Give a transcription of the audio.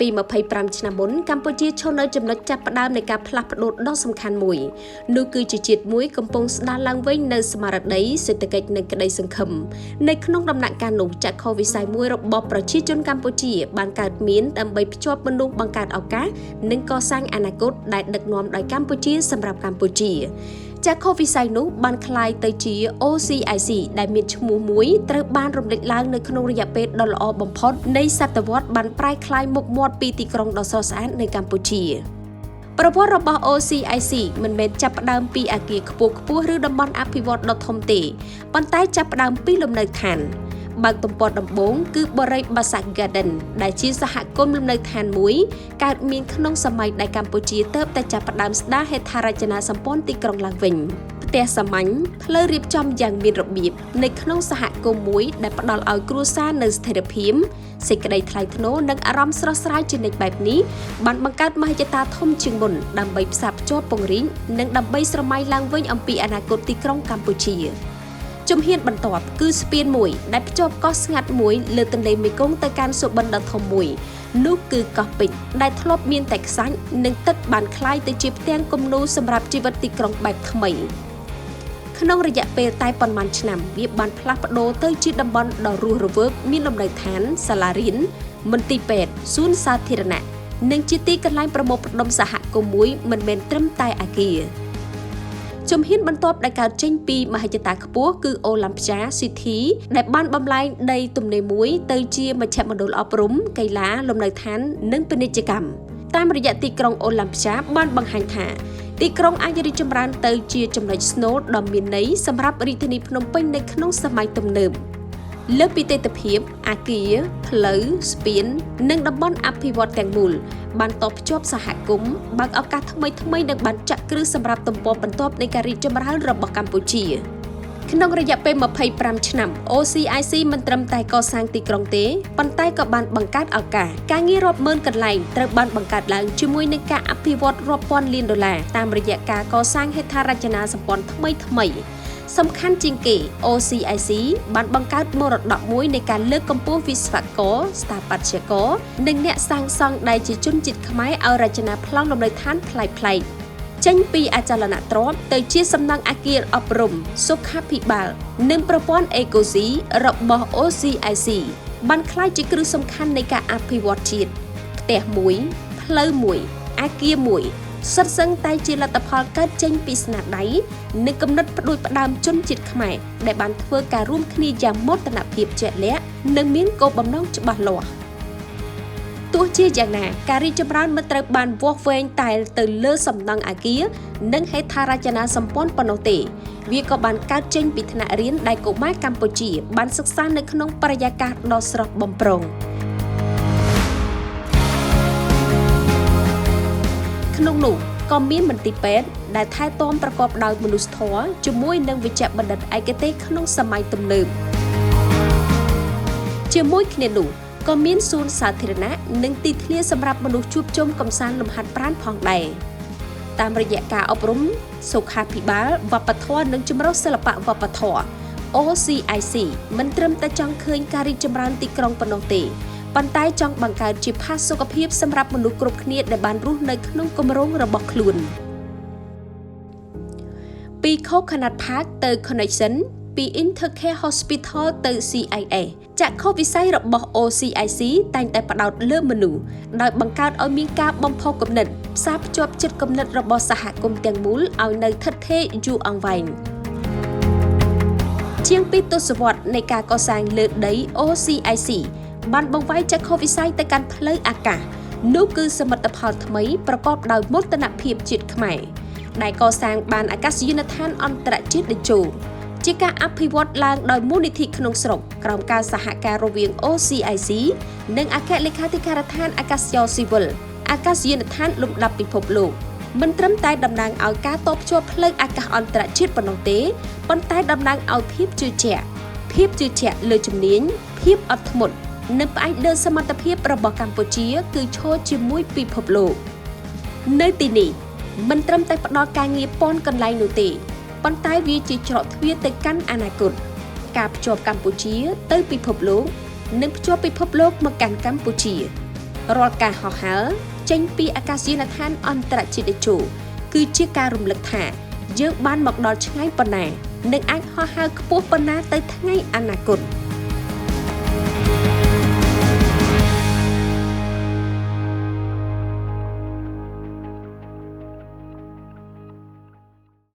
ពី25ឆ្នាំមុនកម្ពុជាឈរនៅចំណុចចាប់ផ្ដើមនៃការផ្លាស់ប្ដូរដ៏សំខាន់មួយនោះគឺជាជាតិមួយកំពុងស្ដារឡើងវិញនៅស្មារតីសេដ្ឋកិច្ចនិងក្តីសង្ឃឹមនៅក្នុងដំណាក់កាលនោះចក្ខុវិស័យមួយរបស់ប្រជាជនកម្ពុជាបានកើតមានដើម្បីភ្ជាប់មនុស្សបង្កើតឱកាសនិងកសាងអនាគតដែលដឹកនាំដោយកម្ពុជាសម្រាប់កម្ពុជាចក្ខុវិស័យនោះបានคล้ายទៅជា OCIC ដែលមានឈ្មោះមួយត្រូវបានរំលេចឡើងនៅក្នុងរយៈពេលដ៏ល្អបំផុតនៃសតវត្សបានប្រែក្លាយមុខមាត់ពីទីក្រុងដ៏ស្រស់ស្អាតនៅកម្ពុជាប្រវត្តិរបស់ OCIC មិនមែនចាប់ផ្ដើមពីអគារខ្ពស់ៗឬតំបន់អភិវឌ្ឍន៍ដ៏ធំទេប៉ុន្តែចាប់ផ្ដើមពីលំនៅឋានបើកទំព័រដំបូងគឺបរិយបាសា Garden ដែលជាសហគមន៍លំនៅឋានមួយកើតមានក្នុងសម័យដែលកម្ពុជាទើបតែចាប់ផ្ដើមស្ដារហេដ្ឋារចនាសម្ព័ន្ធទីក្រុងឡើងវិញផ្ទះសាមញ្ញផ្លូវរៀបចំយ៉ាងមានរបៀបនៅក្នុងសហគមន៍មួយដែលផ្ដល់ឲ្យគ្រួសារនៅស្ថិរភាពសេចក្តីថ្លៃថ្នូរនិងអារម្មណ៍ស្រស់ស្រាយជានិច្ចបែបនេះបានបង្កើតមហិច្ឆតាធំជាងមុនដើម្បីផ្សារភ្ជាប់ពង្រីកនិងដើម្បីស្រមៃឡើងវិញអំពីអនាគតទីក្រុងកម្ពុជាជំហានបន្ទាប់គឺស្ពានមួយដែលភ្ជាប់កោះស្ងាត់មួយលើទន្លេមេគង្គទៅកាន់សុបិនដ៏ធំមួយនោះគឺកោះពេជ្រដែលធ្លាប់មានតែខ្សាច់និងទឹកបានคล้ายទៅជាផ្ទាំងគំនូរសម្រាប់ជីវិតទីក្រុងបែបថ្មីក្នុងរយៈពេលតែប៉ុន្មានឆ្នាំវាបានផ្លាស់ប្ដូរទៅជាតំបន់ដ៏រស់រវើកមានលំនៅឋានសាលារៀនមន្ទីរពេទ្យសួនសាធារណៈនិងជាទីកន្លែងប្រមូលផ្ដុំសហគមន៍មួយមិនមែនត្រឹមតែអគារជំហានបន្ទាប់ដែលកើតចេញពីមហិច្ឆតាខ្ពស់គឺ Olympia City ដែលបានបំលែងដីទំនេរមួយទៅជាមជ្ឈមណ្ឌលអប់រំកីឡាលំនៅឋាននិងពាណិជ្ជកម្មតាមរយៈទីក្រុង Olympia បានបង្ហាញថាទីក្រុងអាចរីកចម្រើនទៅជាចំណុចស្នូលដ៏មានន័យសម្រាប់រាជធានីភ្នំពេញនៅក្នុងសម័យទំនើបលើពីទិដ្ឋភាពអគារផ្លូវស្ពាននិងតំបន់អភិវឌ្ឍន៍ទាំងមូលបានតភ្ជាប់សហគមន៍បើកឱកាសថ្មីនិងបានចាក់គ្រឹះសម្រាប់ទំព័របន្ទាប់នៃការរីកចម្រើនរបស់កម្ពុជាក្នុងរយៈពេល25ឆ្នាំ OCIC មិនត្រឹមតែកសាងទីក្រុងទេប៉ុន្តែក៏បានបង្កើតឱកាសការងាររាប់ម៉ឺនកន្លែងត្រូវបានបង្កើតឡើងជាមួយនឹងការអភិវឌ្ឍរាប់ពាន់លានដុល្លារតាមរយៈការកសាងហេដ្ឋារចនាសម្ព័ន្ធថ្មីសំខាន់ជាងគេ OCIC បានបង្កើតមរតកមួយនៃការលើកកម្ពស់វិស្វករស្ថាបត្យករនិងអ្នកសាងសង់ដែលជាជនជាតិខ្មែរឲ្យរចនាប្លង់លំនៅឋានប្លែកៗចេញពីអចលនទ្រព្យទៅជាសំណង់អគារអប់រំសុខាភិបាលនិងប្រព័ន្ធអេកូស៊ីរបស់ OCIC បានក្លាយជាគ្រឹះសំខាន់នៃការអភិវឌ្ឍជាតិផ្ទះមួយផ្លូវមួយអគារមួយសុទ្ធសឹងតែជាលទ្ធផលកើតចេញពីស្នាដៃនិងគំនិតផ្ដួចផ្ដើមជនជាតិខ្មែរដែលបានធ្វើការរួមគ្នាយ៉ាងមោទនភាពជាក់លាក់និងមានគោលបំណងច្បាស់លាស់ទោះជាយ៉ាងណាការរីកចម្រើនមិនត្រូវបានវាស់វែងតែទៅលើសំណង់អគារនិងហេដ្ឋារចនាសម្ព័ន្ធប៉ុណ្ណោះទេវាក៏បានកើតចេញពីថ្នាក់រៀនដែលកុមារកម្ពុជាបានសិក្សានៅក្នុងបរិយាកាសដ៏ស្រស់បំព្រងក្នុងនោះក៏មានមន្ទីរពេទ្យដែលថែទាំប្រកបដោយមនុស្សធម៌ជាមួយនឹងវេជ្ជបណ្ឌិតឯកទេសក្នុងសម័យទំនើបជាមួយគ្នានោះក៏មានសួនសាធារណៈនិងទីធ្លាសម្រាប់មនុស្សជួបជុំកម្សាន្តលំហាត់ប្រាណផងដែរតាមរយៈការអប់រំសុខាភិបាលវប្បធម៌និងជំរុញសិល្បៈវប្បធម៌ OCIC មិនត្រឹមតែចង់ឃើញការរីកចម្រើនទីក្រុងប៉ុណ្ណោះទេប៉ុន្តែចង់បង្កើតជាផាសុកភាពសម្រាប់មនុស្សគ្រប់គ្នាដែលបានរស់នៅក្នុងគម្រោងរបស់ខ្លួនពី Coconut Park ទៅ Connection ពី Intercare Hospital ទៅ CIS ចក្ខុវិស័យរបស់ OCIC តែងតែផ្ដោតលើមនុស្សដោយបង្កើតឲ្យមានការបំផុសគំនិតផ្សារភ្ជាប់ចិត្តគំនិតរបស់សហគមន៍ទាំងមូលឲ្យនៅឋិតថេរយូរអង្វែងជាង2ទសវត្សរ៍នៃការកសាងលើដី OCIC បានបង្វែរចក្ខុវិស័យទៅកាន់ផ្លូវអាកាសនោះគឺសមិទ្ធផលថ្មីប្រកបដោយមោទនភាពជាតិខ្មែរដែលកសាងបានអាកាសយានដ្ឋានអន្តរជាតិដេជោជាការអភិវឌ្ឍឡើងដោយមូលនិធិក្នុងស្រុកក្រោមការសហការរវាង OCIC និងអគ្គលេខាធិការដ្ឋានអាកាសចរស៊ីវិលអាកាសយានដ្ឋានលំដាប់ពិភពលោកមិនត្រឹមតែតំណាងឲ្យការតភ្ជាប់ផ្លូវអាកាសអន្តរជាតិប៉ុណ្ណោះទេប៉ុន្តែតំណាងឲ្យភាពជឿជាក់លើជំនាញភាពអត់ធ្មត់និងផ្អែកលើសមត្ថភាពរបស់កម្ពុជាគឺឈរជាមួយពិភពលោកនៅទីនេះមិនត្រឹមតែផ្ដល់ការងារពាន់កន្លែងនោះទេប៉ុន្តែវាជាច្រកទ្វារទៅកាន់អនាគតការភ្ជាប់កម្ពុជាទៅពិភពលោកនិងភ្ជាប់ពិភពលោកមកកាន់កម្ពុជា រាល់ការហោះហើរចេញពីអាកាសយានដ្ឋានអន្តរជាតិតេជោគឺជាការរំលឹកថាយើងបានមកដល់ឆ្ងាយប៉ុណ្ណានិងអាចហោះហើរខ្ពស់ប៉ុណ្ណាទៅថ្ងៃអនាគត